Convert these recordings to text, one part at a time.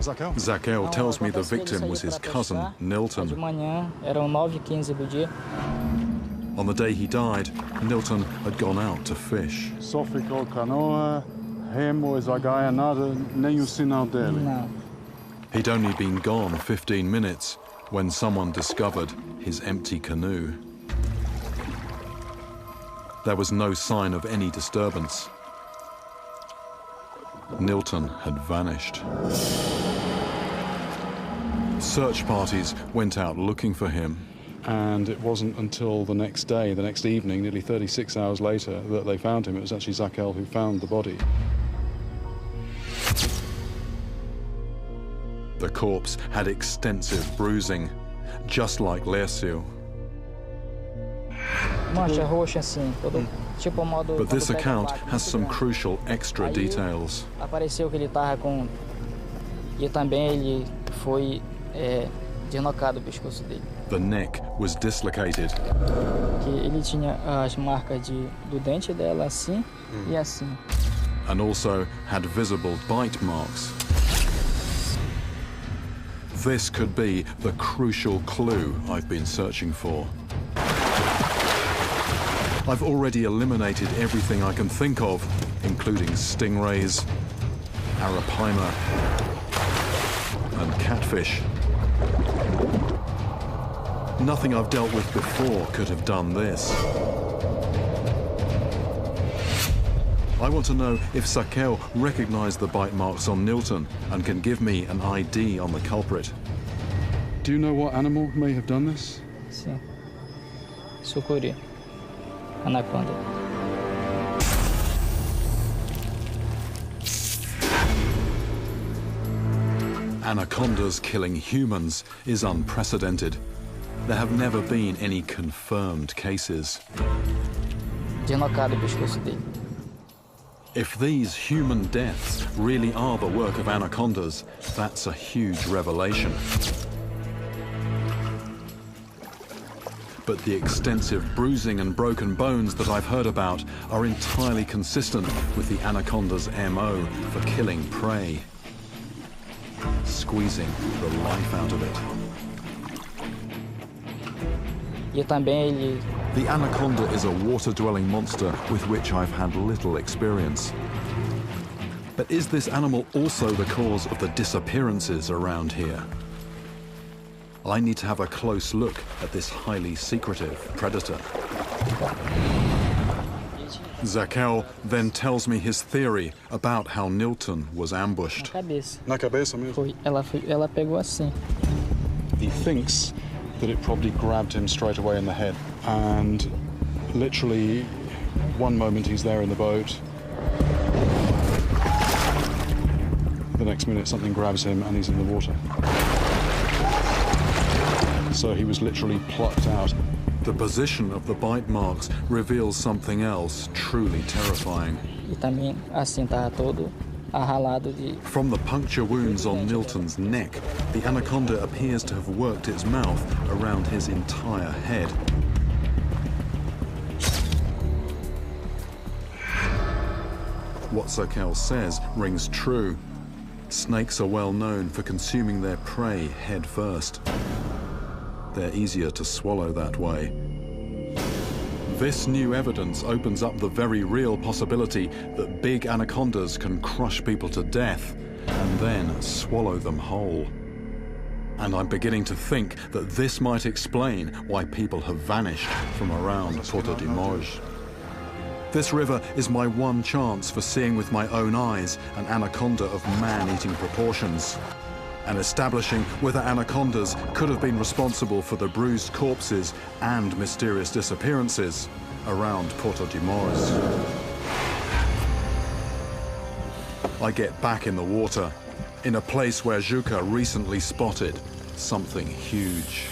Zaquel tells me the victim was his cousin, Nilton. On the day he died, Nilton had gone out to fish. He'd only been gone 15 minutes when someone discovered his empty canoe. There was no sign of any disturbance. Nilton had vanished. Search parties went out looking for him. And it wasn't until the next day, the next evening, nearly 36 hours later, that they found him. It was actually Zaquel who found the body. The corpse had extensive bruising, just like Lercio. But this account has some crucial extra details. The neck was dislocated. And also had visible bite marks. This could be the crucial clue I've been searching for. I've already eliminated everything I can think of, including stingrays, arapaima, and catfish. Nothing I've dealt with before could have done this. I want to know if Zaquel recognized the bite marks on Nilton and can give me an ID on the culprit. Do you know what animal may have done this? Sim. Sucuri. Anaconda. Anacondas killing humans is unprecedented. There have never been any confirmed cases. If these human deaths really are the work of anacondas, that's a huge revelation. But the extensive bruising and broken bones that I've heard about are entirely consistent with the anaconda's MO for killing prey, squeezing the life out of it. The anaconda is a water-dwelling monster with which I've had little experience. But is this animal also the cause of the disappearances around here? I need to have a close look at this highly secretive predator. Zaquel then tells me his theory about how Nilton was ambushed. Na cabeça mesmo? Ela pegou assim. He thinks that it probably grabbed him straight away in the head. And literally, one moment he's there in the boat, the next minute something grabs him and he's in the water. So he was literally plucked out. The position of the bite marks reveals something else truly terrifying. From the puncture wounds on Nilton's neck, the anaconda appears to have worked its mouth around his entire head. What Zaquel says rings true. Snakes are well known for consuming their prey head first. They're easier to swallow that way. This new evidence opens up the very real possibility that big anacondas can crush people to death and then swallow them whole. And I'm beginning to think that this might explain why people have vanished from around Porto de Mós. This river is my one chance for seeing with my own eyes an anaconda of man-eating proportions, and establishing whether anacondas could have been responsible for the bruised corpses and mysterious disappearances around Porto de Mós. I get back in the water, in a place where Juca recently spotted something huge.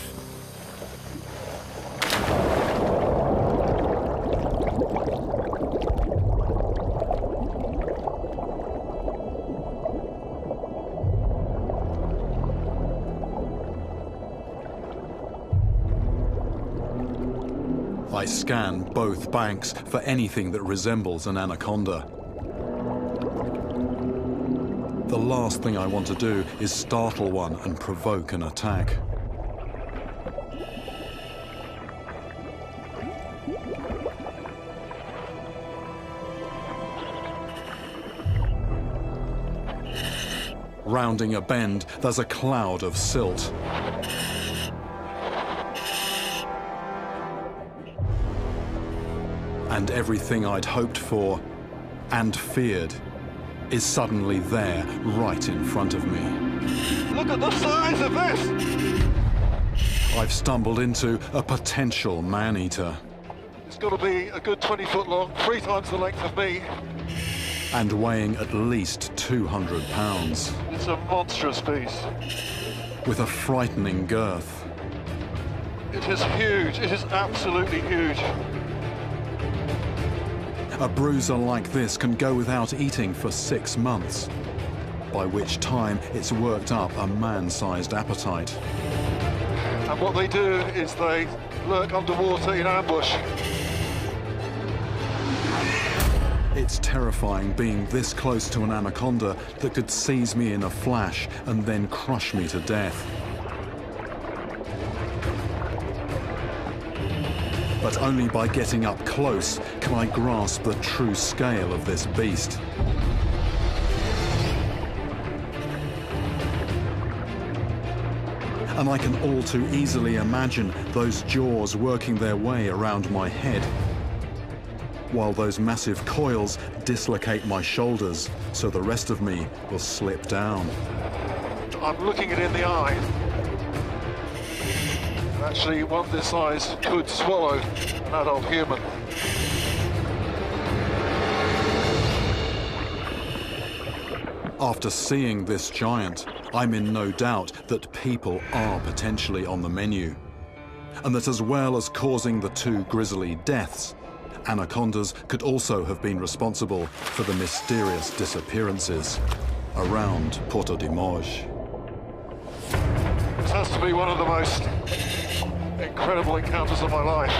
I scan both banks for anything that resembles an anaconda. The last thing I want to do is startle one and provoke an attack. Rounding a bend, there's a cloud of silt. And everything I'd hoped for and feared is suddenly there, right in front of me. Look at the size of this! I've stumbled into a potential man-eater. It's got to be a good 20 foot long, 3 times the length of me. And weighing at least 200 pounds. It's a monstrous beast. With a frightening girth. It is huge. It is absolutely huge. A bruiser like this can go without eating for 6 months, by which time it's worked up a man-sized appetite. And what they do is they lurk underwater in ambush. It's terrifying being this close to an anaconda that could seize me in a flash and then crush me to death. But only by getting up close can I grasp the true scale of this beast. And I can all too easily imagine those jaws working their way around my head, while those massive coils dislocate my shoulders so the rest of me will slip down. I'm looking it in the eye. Actually, one this size could swallow an adult human. After seeing this giant, I'm in no doubt that people are potentially on the menu, and that as well as causing the 2 grisly deaths, anacondas could also have been responsible for the mysterious disappearances around Porto de Moj. This has to be one of the most incredible encounters of my life.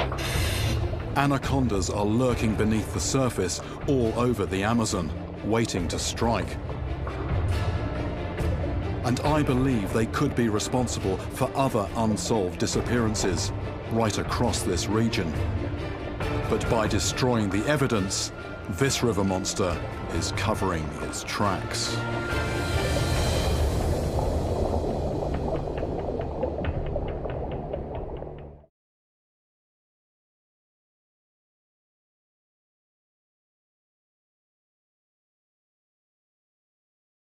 Anacondas are lurking beneath the surface all over the Amazon, waiting to strike. And I believe they could be responsible for other unsolved disappearances right across this region. But by destroying the evidence, this river monster is covering its tracks.